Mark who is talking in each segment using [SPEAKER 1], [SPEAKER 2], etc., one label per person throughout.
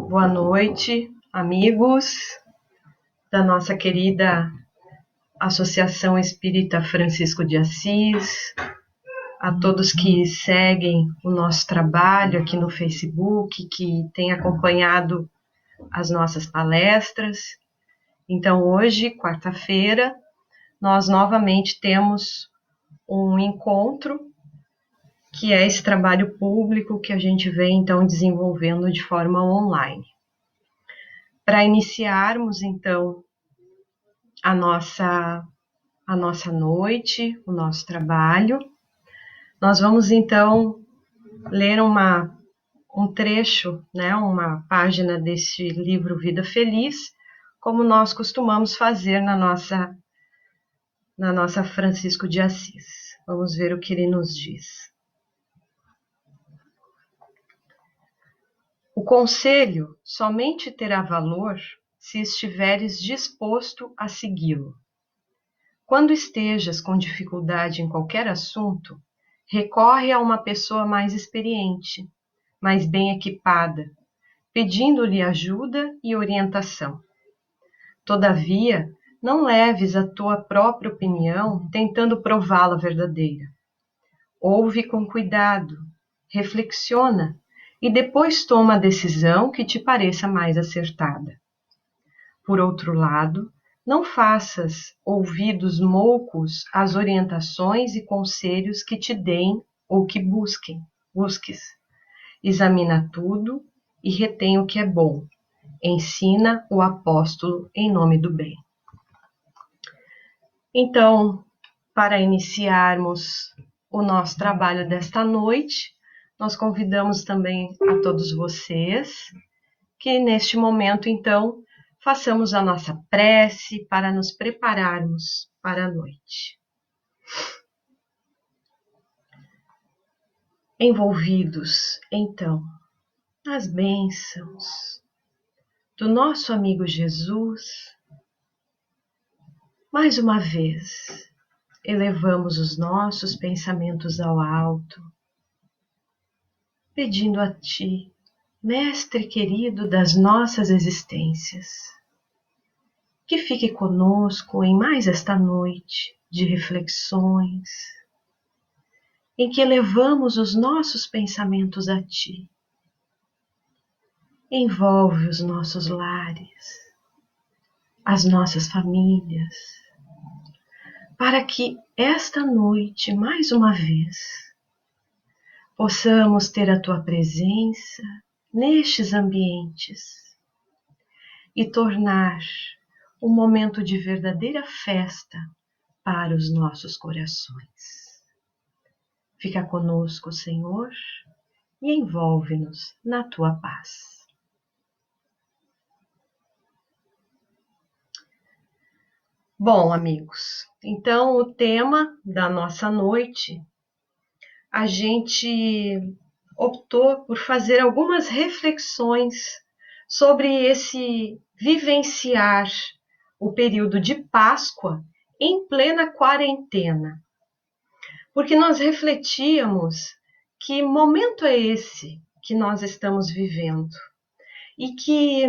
[SPEAKER 1] Boa noite, amigos da nossa querida Associação Espírita Francisco de Assis, a todos que seguem o nosso trabalho aqui no Facebook, que têm acompanhado as nossas palestras. Então, hoje, quarta-feira, nós novamente temos um encontro, que é esse trabalho público que a gente vem, então, desenvolvendo de forma online. Para iniciarmos, então, a nossa noite, o nosso trabalho, nós vamos, então, ler um trecho, né, uma página desse livro Vida Feliz, como nós costumamos fazer na nossa Francisco de Assis. Vamos ver o que ele nos diz. O conselho somente terá valor se estiveres disposto a segui-lo. Quando estejas com dificuldade em qualquer assunto, recorre a uma pessoa mais experiente, mais bem equipada, pedindo-lhe ajuda e orientação. Todavia, não leves a tua própria opinião tentando prová-la verdadeira. Ouve com cuidado, reflexiona e depois toma a decisão que te pareça mais acertada. Por outro lado, não faças ouvidos moucos às orientações e conselhos que te deem ou que busques. Examina tudo e retém o que é bom. Ensina o apóstolo em nome do bem. Então, para iniciarmos o nosso trabalho desta noite, nós convidamos também a todos vocês que neste momento, então, façamos a nossa prece para nos prepararmos para a noite. Envolvidos, então, nas bênçãos do nosso amigo Jesus, mais uma vez, elevamos os nossos pensamentos ao alto, pedindo a Ti, Mestre querido das nossas existências, que fique conosco em mais esta noite de reflexões, em que elevamos os nossos pensamentos a Ti. Envolve os nossos lares, as nossas famílias, para que esta noite, mais uma vez, possamos ter a Tua presença nestes ambientes e tornar um momento de verdadeira festa para os nossos corações. Fica conosco, Senhor, e envolve-nos na Tua paz. Bom, amigos, então o tema da nossa noite, a gente optou por fazer algumas reflexões sobre esse vivenciar o período de Páscoa em plena quarentena. Porque nós refletíamos que momento é esse que nós estamos vivendo e que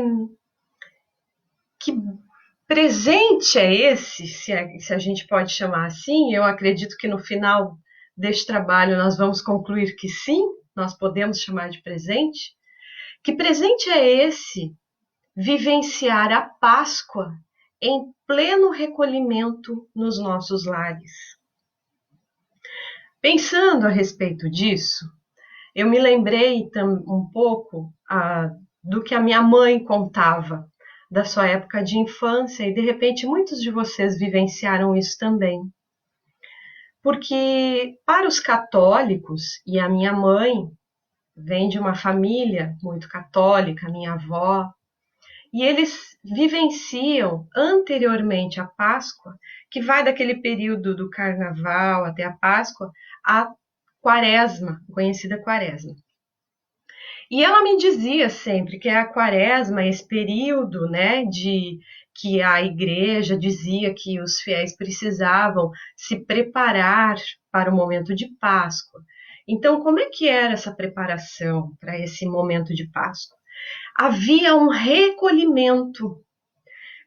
[SPEAKER 1] presente é esse, se a gente pode chamar assim. Eu acredito que no final deste trabalho nós vamos concluir que sim, nós podemos chamar de presente. Que presente é esse vivenciar a Páscoa em pleno recolhimento nos nossos lares? Pensando a respeito disso, eu me lembrei um pouco do que a minha mãe contava da sua época de infância, e de repente muitos de vocês vivenciaram isso também. Porque para os católicos, e a minha mãe vem de uma família muito católica, minha avó, e eles vivenciam anteriormente à Páscoa, que vai daquele período do Carnaval até a Páscoa, a Quaresma, conhecida Quaresma. E ela me dizia sempre que a Quaresma, esse período, né, de que a igreja dizia que os fiéis precisavam se preparar para o momento de Páscoa. Então, como é que era essa preparação para esse momento de Páscoa? havia um recolhimento.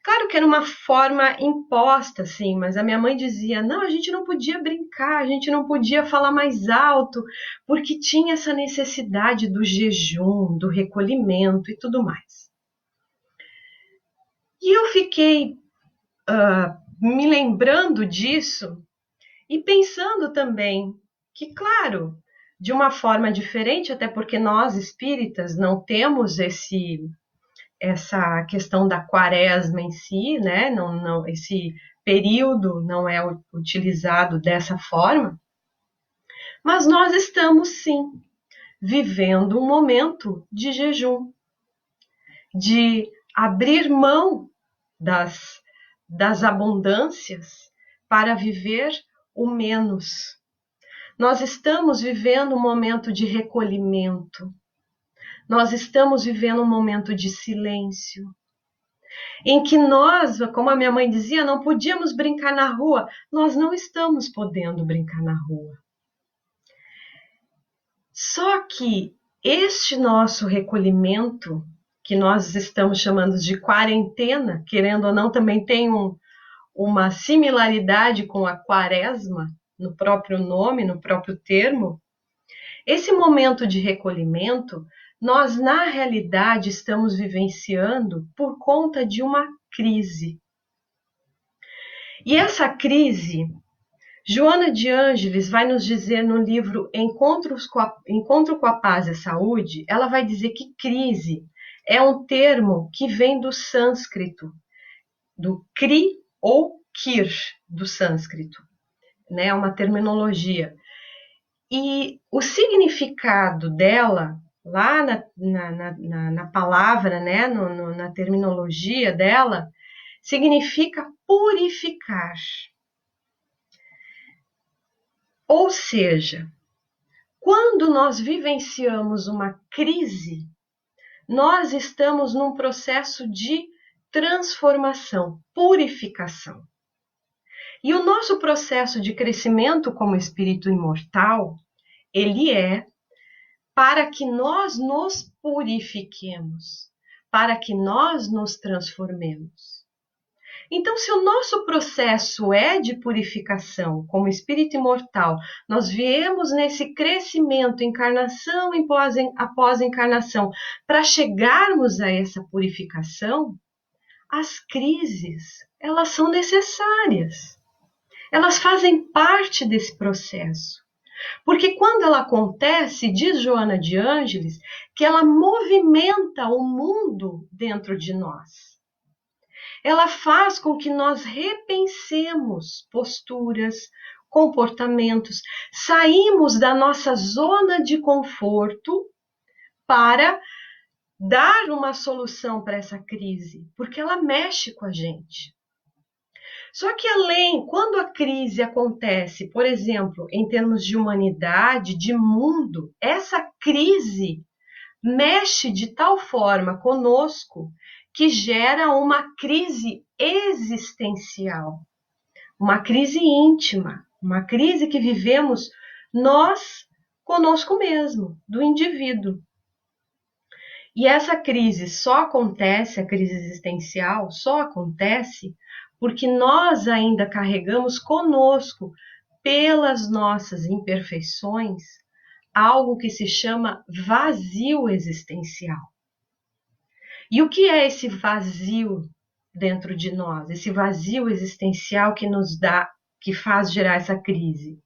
[SPEAKER 1] Claro que era uma forma imposta, assim, mas a minha mãe dizia, não, a gente não podia brincar, a gente não podia falar mais alto, porque tinha essa necessidade do jejum, do recolhimento e tudo mais. E eu fiquei me lembrando disso e pensando também que, claro, de uma forma diferente, até porque nós espíritas não temos essa questão da quaresma em si, né? Não, esse período não é utilizado dessa forma, mas nós estamos sim vivendo um momento de jejum, de abrir mão das abundâncias para viver o menos. Nós estamos vivendo um momento de recolhimento. Nós estamos vivendo um momento de silêncio, em que nós, como a minha mãe dizia, não podíamos brincar na rua. Nós não estamos podendo brincar na rua. Só que este nosso recolhimento, que nós estamos chamando de quarentena, querendo ou não, também tem uma similaridade com a quaresma, no próprio nome, no próprio termo. Esse momento de recolhimento, nós na realidade estamos vivenciando por conta de uma crise. E essa crise, Joana de Ângeles vai nos dizer no livro Encontro com a Paz e a Saúde, ela vai dizer que crise é um termo que vem do sânscrito, do Kri ou Kir, do sânscrito, né? É uma terminologia. E o significado dela, lá na palavra, né? Na terminologia dela, significa purificar. Ou seja, quando nós vivenciamos uma crise, nós estamos num processo de transformação, purificação. E o nosso processo de crescimento como espírito imortal, ele é para que nós nos purifiquemos, para que nós nos transformemos. Então, se o nosso processo é de purificação como espírito imortal, nós viemos nesse crescimento, encarnação após encarnação, para chegarmos a essa purificação, as crises, elas são necessárias. Elas fazem parte desse processo. Porque quando ela acontece, diz Joana de Ângeles, que ela movimenta o mundo dentro de nós. Ela faz com que nós repensemos posturas, comportamentos, saímos da nossa zona de conforto para dar uma solução para essa crise, porque ela mexe com a gente. Só que quando a crise acontece, por exemplo, em termos de humanidade, de mundo, essa crise mexe de tal forma conosco que gera uma crise existencial, uma crise íntima, uma crise que vivemos nós conosco mesmo, do indivíduo. E essa crise só acontece, a crise existencial só acontece porque nós ainda carregamos conosco, pelas nossas imperfeições, algo que se chama vazio existencial. E o que é esse vazio dentro de nós? Esse vazio existencial que nos dá, que faz gerar essa crise?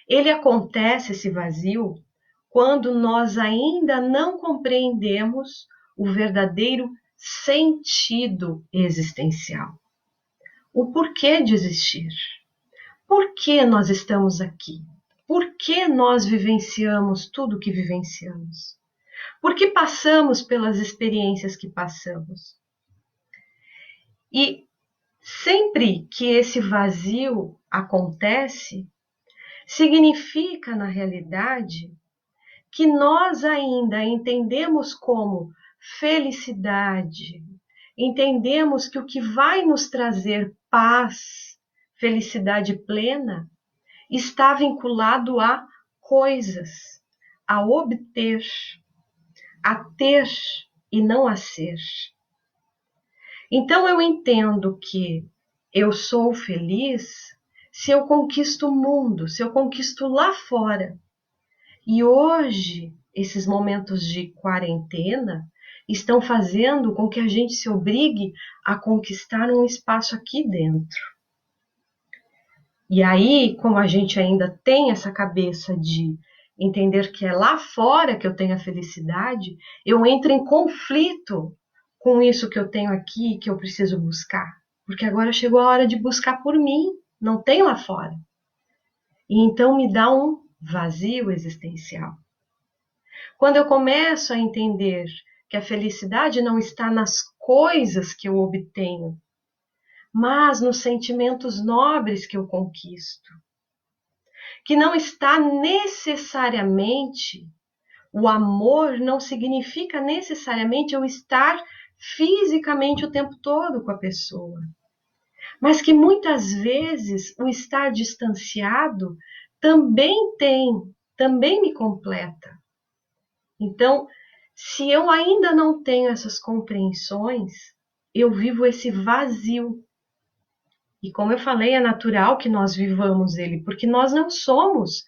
[SPEAKER 1] Ele acontece, esse vazio, quando nós ainda não compreendemos o verdadeiro sentido existencial. O porquê de existir. Por que nós estamos aqui? Por que nós vivenciamos tudo o que vivenciamos? Por que passamos pelas experiências que passamos? E sempre que esse vazio acontece, significa, na realidade, que nós ainda entendemos como felicidade, entendemos que o que vai nos trazer paz, felicidade plena, está vinculado a coisas, a obter, a ter e não a ser. Então eu entendo que eu sou feliz se eu conquisto o mundo, se eu conquisto lá fora. E hoje, esses momentos de quarentena estão fazendo com que a gente se obrigue a conquistar um espaço aqui dentro. E aí, como a gente ainda tem essa cabeça de entender que é lá fora que eu tenho a felicidade, eu entro em conflito com isso que eu tenho aqui, que eu preciso buscar. Porque agora chegou a hora de buscar por mim, não tem lá fora. E então me dá um vazio existencial. Quando eu começo a entender que a felicidade não está nas coisas que eu obtenho, mas nos sentimentos nobres que eu conquisto, que não está necessariamente, o amor não significa necessariamente eu estar fisicamente o tempo todo com a pessoa, mas que muitas vezes o estar distanciado também me completa. Então, se eu ainda não tenho essas compreensões, eu vivo esse vazio. E como eu falei, é natural que nós vivamos ele, porque nós não somos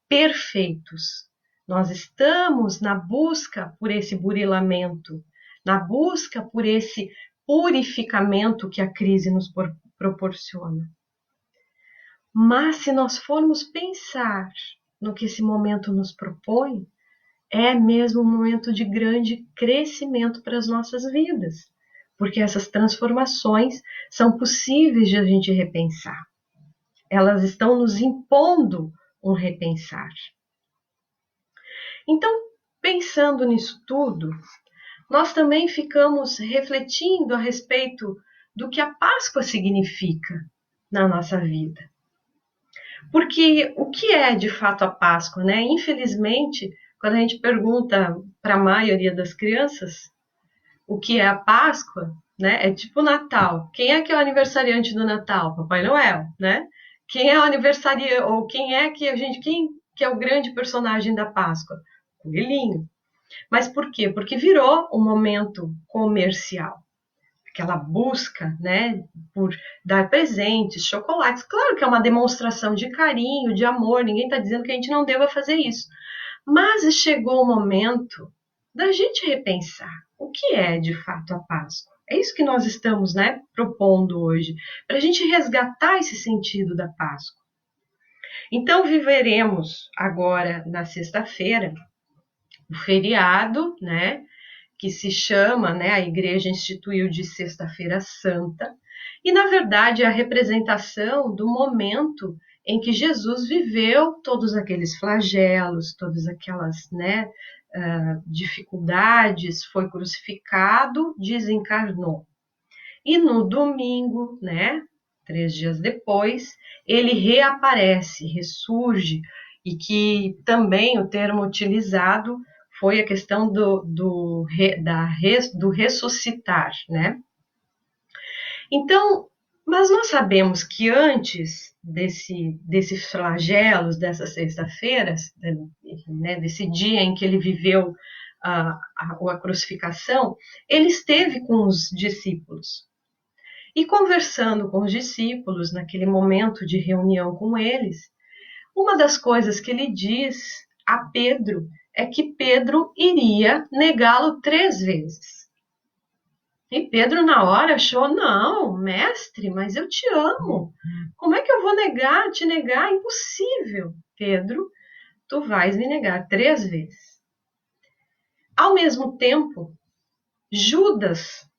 [SPEAKER 1] perfeitos. Nós estamos na busca por esse burilamento, na busca por esse purificamento que a crise nos proporciona. Mas se nós formos pensar no que esse momento nos propõe, é mesmo um momento de grande crescimento para as nossas vidas, porque essas transformações são possíveis de a gente repensar. Elas estão nos impondo um repensar. Então, pensando nisso tudo, nós também ficamos refletindo a respeito do que a Páscoa significa na nossa vida. Porque o que é de fato a Páscoa, né? Infelizmente, quando a gente pergunta para a maioria das crianças o que é a Páscoa, né? É tipo o Natal. Quem é que é o aniversariante do Natal? Papai Noel, né? Quem é o aniversariante, ou quem que é o grande personagem da Páscoa? Coelhinho. Mas por quê? Porque virou um momento comercial. Aquela busca, né, por dar presentes, chocolates. Claro que é uma demonstração de carinho, de amor, ninguém está dizendo que a gente não deva fazer isso. Mas chegou o momento da gente repensar o que é de fato a Páscoa. É isso que nós estamos, né, propondo hoje, para a gente resgatar esse sentido da Páscoa. Então viveremos agora na sexta-feira o feriado, né, que se chama, né, a Igreja instituiu de Sexta-feira Santa, e na verdade é a representação do momento em que Jesus viveu todos aqueles flagelos, todas aquelas, né, dificuldades, foi crucificado, desencarnou. E no domingo, né, 3 dias depois, ele reaparece, ressurge, e que também o termo utilizado foi a questão do ressuscitar, né? Então, mas nós sabemos que antes desses flagelos, dessas sexta-feiras, né, desse dia em que ele viveu a crucificação, ele esteve com os discípulos. E conversando com os discípulos, naquele momento de reunião com eles, uma das coisas que ele diz a Pedro é que Pedro iria negá-lo 3 vezes. E Pedro, na hora, achou: não, mestre, mas eu te amo. Como é que eu vou te negar? Impossível. Pedro, tu vais me negar 3 vezes. Ao mesmo tempo, Judas,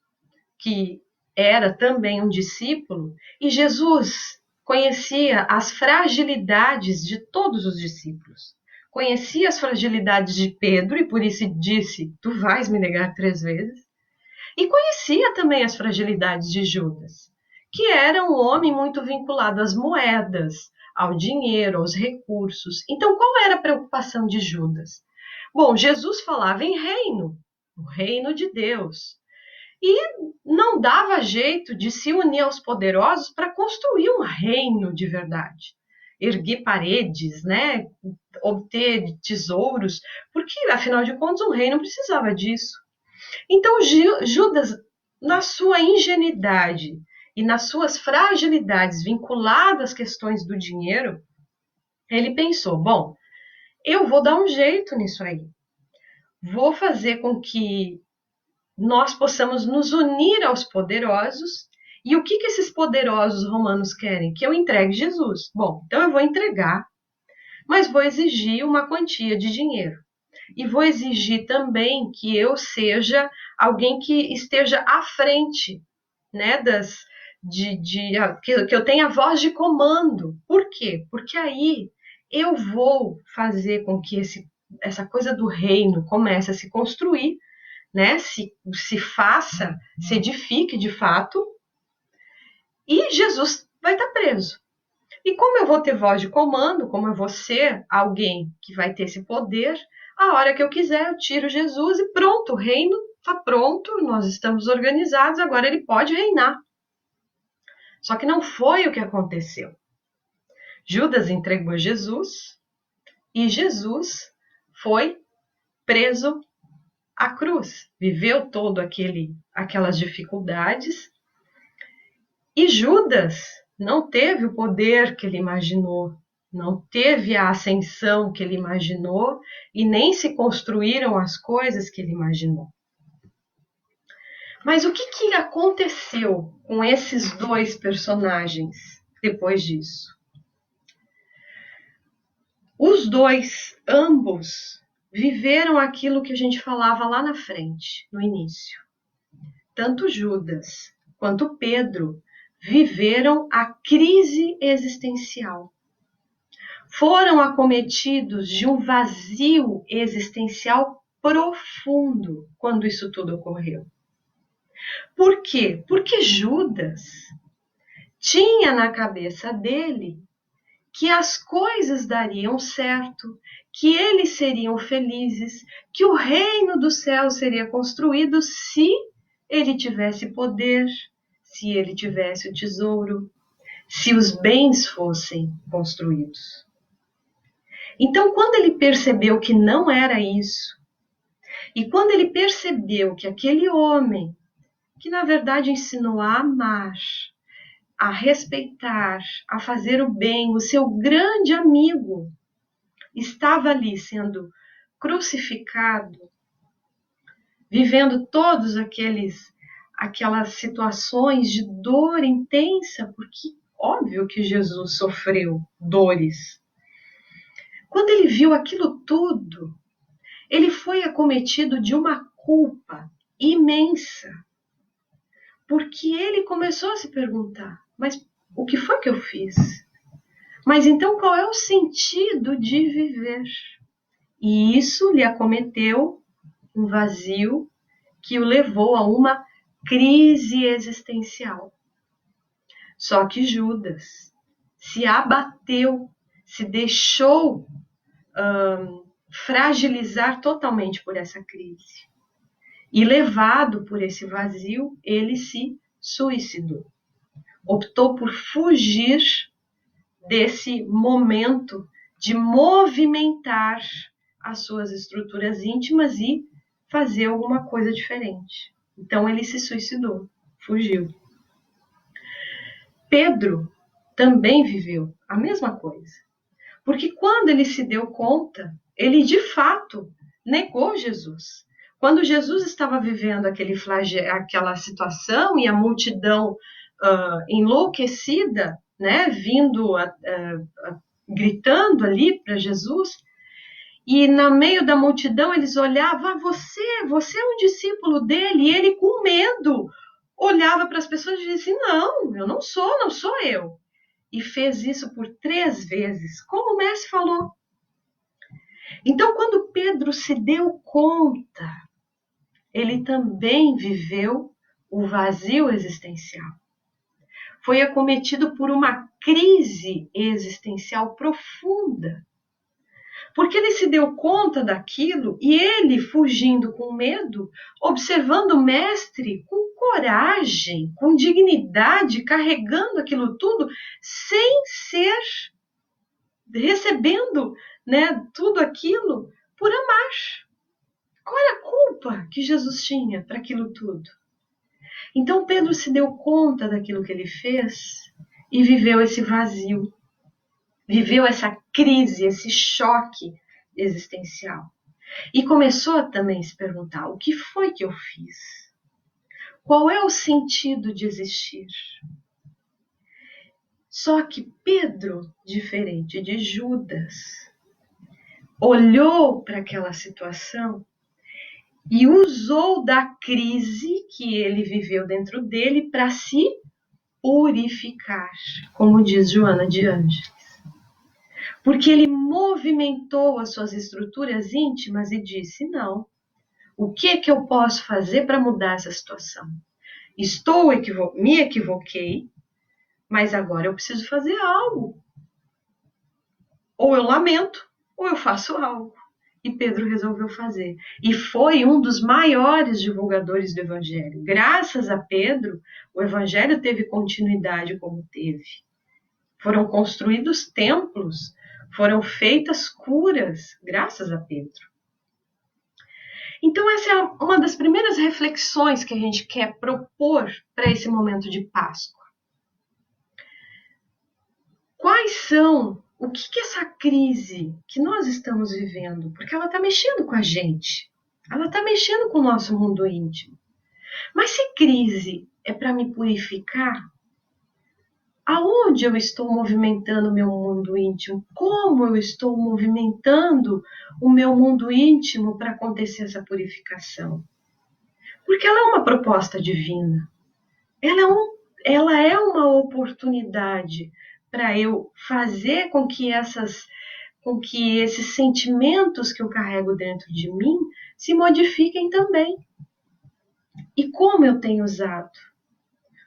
[SPEAKER 1] que era também um discípulo, e Jesus conhecia as fragilidades de todos os discípulos. Conhecia as fragilidades de Pedro e por isso disse: tu vais me negar 3 vezes. E conhecia também as fragilidades de Judas, que era um homem muito vinculado às moedas, ao dinheiro, aos recursos. Então, qual era a preocupação de Judas? Bom, Jesus falava em reino, o reino de Deus. E não dava jeito de se unir aos poderosos para construir um reino de verdade. Erguer paredes, né? Obter tesouros, porque, afinal de contas, um reino precisava disso. Então Judas, na sua ingenuidade e nas suas fragilidades vinculadas às questões do dinheiro, ele pensou, bom, eu vou dar um jeito nisso aí. Vou fazer com que nós possamos nos unir aos poderosos. E o que esses poderosos romanos querem? Que eu entregue Jesus. Bom, então eu vou entregar, mas vou exigir uma quantia de dinheiro. E vou exigir também que eu seja alguém que esteja à frente, né, que eu tenha voz de comando. Por quê? Porque aí eu vou fazer com que essa coisa do reino comece a se construir, né, se faça, se edifique de fato, e Jesus vai estar preso. E como eu vou ter voz de comando, como eu vou ser alguém que vai ter esse poder, a hora que eu quiser eu tiro Jesus e pronto, o reino está pronto, nós estamos organizados, agora ele pode reinar. Só que não foi o que aconteceu. Judas entregou Jesus e Jesus foi preso à cruz. Viveu todo aquelas dificuldades. E Judas não teve o poder que ele imaginou, não teve a ascensão que ele imaginou e nem se construíram as coisas que ele imaginou. Mas o que aconteceu com esses dois personagens depois disso? Os dois, ambos, viveram aquilo que a gente falava lá na frente, no início. Tanto Judas quanto Pedro viveram a crise existencial. Foram acometidos de um vazio existencial profundo quando isso tudo ocorreu. Por quê? Porque Judas tinha na cabeça dele que as coisas dariam certo, que eles seriam felizes, que o reino do céu seria construído se ele tivesse poder, se ele tivesse o tesouro, se os bens fossem construídos. Então, quando ele percebeu que não era isso, e quando ele percebeu que aquele homem, que na verdade ensinou a amar, a respeitar, a fazer o bem, o seu grande amigo, estava ali sendo crucificado, vivendo todos aquelas situações de dor intensa, porque óbvio que Jesus sofreu dores. Quando ele viu aquilo tudo, ele foi acometido de uma culpa imensa, porque ele começou a se perguntar, mas o que foi que eu fiz? Mas então qual é o sentido de viver? E isso lhe acometeu um vazio que o levou a uma crise existencial. Só que Judas se abateu, se deixou fragilizar totalmente por essa crise. E levado por esse vazio, ele se suicidou. Optou por fugir desse momento de movimentar as suas estruturas íntimas e fazer alguma coisa diferente. Então ele se suicidou, fugiu. Pedro também viveu a mesma coisa. Porque quando ele se deu conta, ele de fato negou Jesus. Quando Jesus estava vivendo aquela situação e a multidão enlouquecida, né, vindo, gritando ali para Jesus, e no meio da multidão eles olhavam, você é um discípulo dele, e ele com medo olhava para as pessoas e dizia, não, eu não sou eu. E fez isso por 3 vezes, como o mestre falou. Então, quando Pedro se deu conta, ele também viveu o vazio existencial. Foi acometido por uma crise existencial profunda. Porque ele se deu conta daquilo e ele, fugindo com medo, observando o mestre com coragem, com dignidade, carregando aquilo tudo, sem ser, recebendo, né, tudo aquilo por amar. Qual era a culpa que Jesus tinha para aquilo tudo? Então Pedro se deu conta daquilo que ele fez e viveu esse vazio, viveu essa crise, esse choque existencial. E começou a também se perguntar: o que foi que eu fiz? Qual é o sentido de existir? Só que Pedro, diferente de Judas, olhou para aquela situação e usou da crise que ele viveu dentro dele para se purificar, como diz Joana de Ângeles. Porque ele movimentou as suas estruturas íntimas e disse: não, o que é que eu posso fazer para mudar essa situação? Me equivoquei, mas agora eu preciso fazer algo. Ou eu lamento, ou eu faço algo. E Pedro resolveu fazer. E foi um dos maiores divulgadores do Evangelho. Graças a Pedro, o Evangelho teve continuidade como teve. Foram construídos templos, foram feitas curas, graças a Pedro. Então essa é uma das primeiras reflexões que a gente quer propor para esse momento de Páscoa. Quais são, o que essa crise que nós estamos vivendo, porque ela está mexendo com a gente, ela está mexendo com o nosso mundo íntimo. Mas se crise é para me purificar, aonde eu estou movimentando o meu mundo íntimo? Como eu estou movimentando o meu mundo íntimo para acontecer essa purificação? Porque ela é uma proposta divina. Ela é uma oportunidade para eu fazer com que esses sentimentos que eu carrego dentro de mim se modifiquem também. E como eu tenho usado?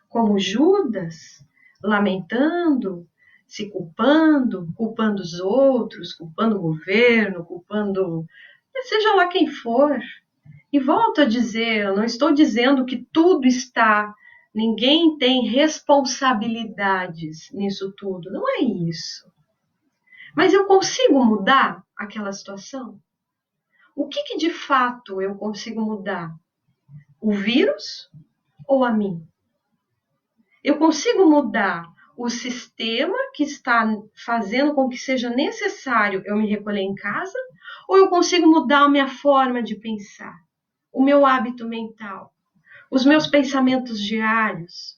[SPEAKER 1] Como Judas, lamentando, se culpando os outros, culpando o governo, culpando seja lá quem for. E volto a dizer, eu não estou dizendo que tudo está, ninguém tem responsabilidades nisso tudo, não é isso. Mas eu consigo mudar aquela situação? O que de fato eu consigo mudar? O vírus ou a mim? Eu consigo mudar o sistema que está fazendo com que seja necessário eu me recolher em casa? Ou eu consigo mudar a minha forma de pensar, o meu hábito mental, os meus pensamentos diários?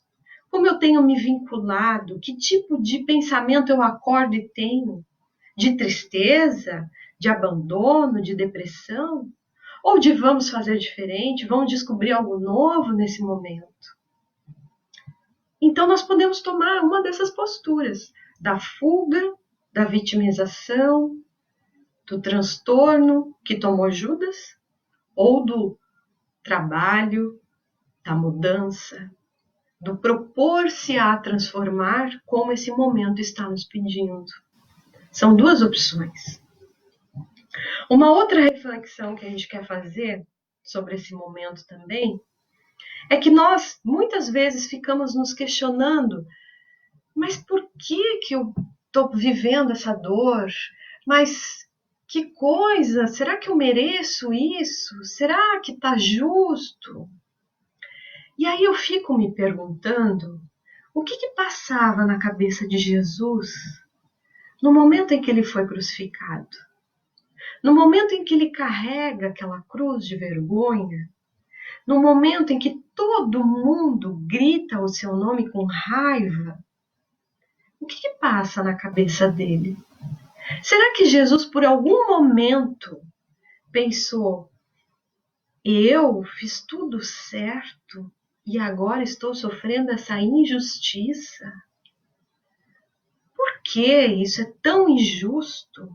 [SPEAKER 1] Como eu tenho me vinculado? Que tipo de pensamento eu acordo e tenho? De tristeza? De abandono? De depressão? Ou de vamos fazer diferente? Vamos descobrir algo novo nesse momento? Então nós podemos tomar uma dessas posturas, da fuga, da vitimização, do transtorno que tomou Judas, ou do trabalho, da mudança, do propor-se a transformar como esse momento está nos pedindo. São duas opções. Uma outra reflexão que a gente quer fazer sobre esse momento também é que nós muitas vezes ficamos nos questionando: mas por que eu estou vivendo essa dor? Mas que coisa, será que eu mereço isso? Será que está justo? E aí eu fico me perguntando, o que passava na cabeça de Jesus no momento em que ele foi crucificado? No momento em que ele carrega aquela cruz de vergonha? No momento em que todo mundo grita o seu nome com raiva? O que passa na cabeça dele? Será que Jesus, por algum momento, pensou: eu fiz tudo certo e agora estou sofrendo essa injustiça? Por que isso é tão injusto?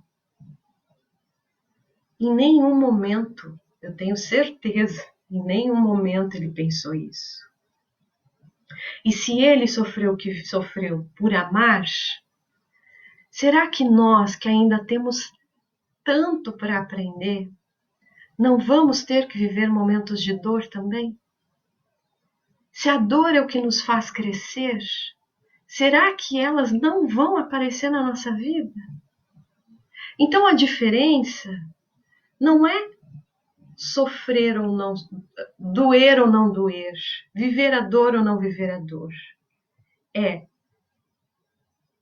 [SPEAKER 1] Em nenhum momento, eu tenho certeza, em nenhum momento ele pensou isso. E se ele sofreu o que sofreu por amar, será que nós, que ainda temos tanto para aprender, não vamos ter que viver momentos de dor também? Se a dor é o que nos faz crescer, será que elas não vão aparecer na nossa vida? Então a diferença não é sofrer ou não, doer ou não doer, viver a dor ou não viver a dor. É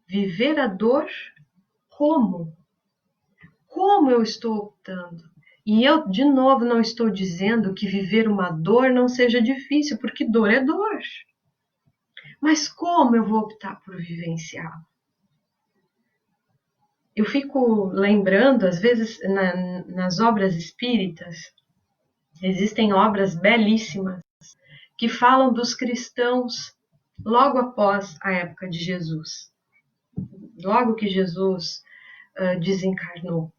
[SPEAKER 1] viver a dor como? Como eu estou optando? E eu, de novo, não estou dizendo que viver uma dor não seja difícil, porque dor é dor. Mas como eu vou optar por vivenciá-la? Eu fico lembrando, às vezes, nas obras espíritas, existem obras belíssimas que falam dos cristãos logo após a época de Jesus. Logo que Jesus desencarnou.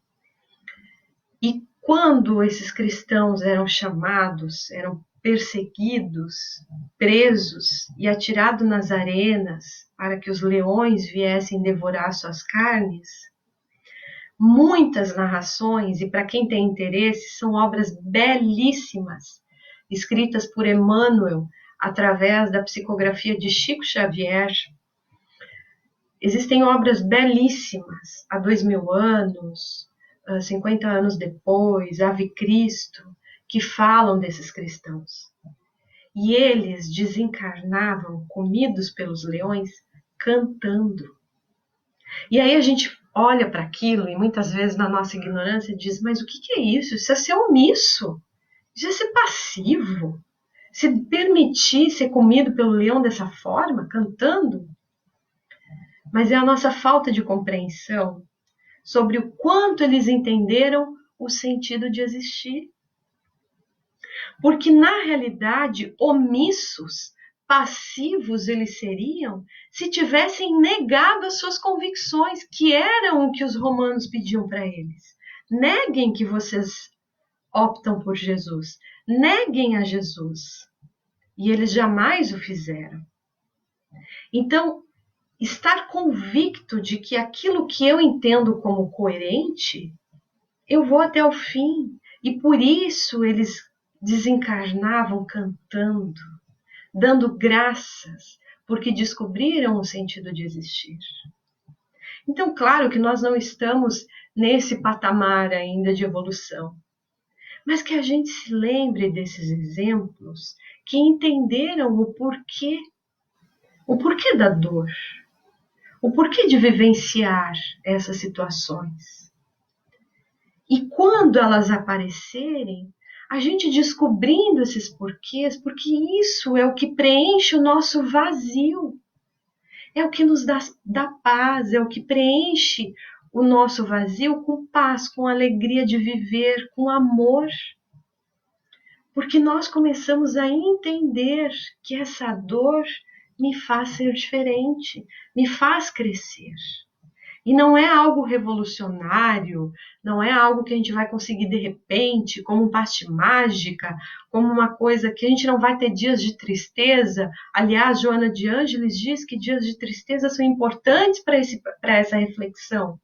[SPEAKER 1] E quando esses cristãos eram chamados, eram perseguidos, presos e atirados nas arenas para que os leões viessem devorar suas carnes, muitas narrações, e para quem tem interesse, são obras belíssimas, escritas por Emmanuel através da psicografia de Chico Xavier. Existem obras belíssimas, há 2000 anos, 50 anos depois, Ave Cristo, que falam desses cristãos. E eles desencarnavam, comidos pelos leões, cantando. E aí a gente olha para aquilo e muitas vezes na nossa ignorância diz, mas o que é isso? Isso é ser omisso, isso é ser passivo. Se permitir ser comido pelo leão dessa forma, cantando. Mas é a nossa falta de compreensão sobre o quanto eles entenderam o sentido de existir. Porque, na realidade, omissos, passivos eles seriam se tivessem negado as suas convicções, que eram o que os romanos pediam para eles. Neguem que vocês optam por Jesus. Neguem a Jesus. E eles jamais o fizeram. Então, estar convicto de que aquilo que eu entendo como coerente, eu vou até o fim. E por isso eles desencarnavam cantando, dando graças, porque descobriram o sentido de existir. Então, claro que nós não estamos nesse patamar ainda de evolução, mas que a gente se lembre desses exemplos que entenderam o porquê da dor, o porquê de vivenciar essas situações. E quando elas aparecerem, a gente descobrindo esses porquês, porque isso é o que preenche o nosso vazio, é o que nos dá paz, é o que preenche o nosso vazio com paz, com alegria de viver, com amor. Porque nós começamos a entender que essa dor me faz ser diferente, me faz crescer. E não é algo revolucionário, não é algo que a gente vai conseguir de repente, como um passe mágica, como uma coisa que a gente não vai ter dias de tristeza. Aliás, Joana de Ângeles diz que dias de tristeza são importantes para essa reflexão.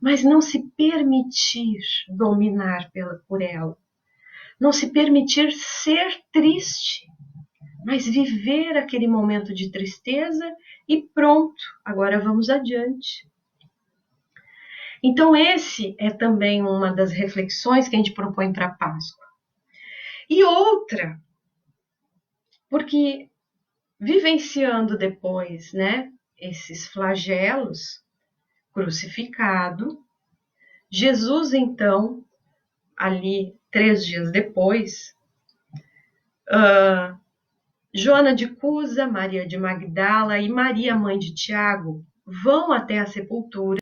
[SPEAKER 1] Mas não se permitir dominar por ela. Não se permitir ser triste, mas viver aquele momento de tristeza e pronto, agora vamos adiante. Então, esse é também uma das reflexões que a gente propõe para a Páscoa. E outra, porque vivenciando depois, né, esses flagelos, crucificado, Jesus, então, ali 3 dias depois, Joana de Cusa, Maria de Magdala e Maria, mãe de Tiago, vão até a sepultura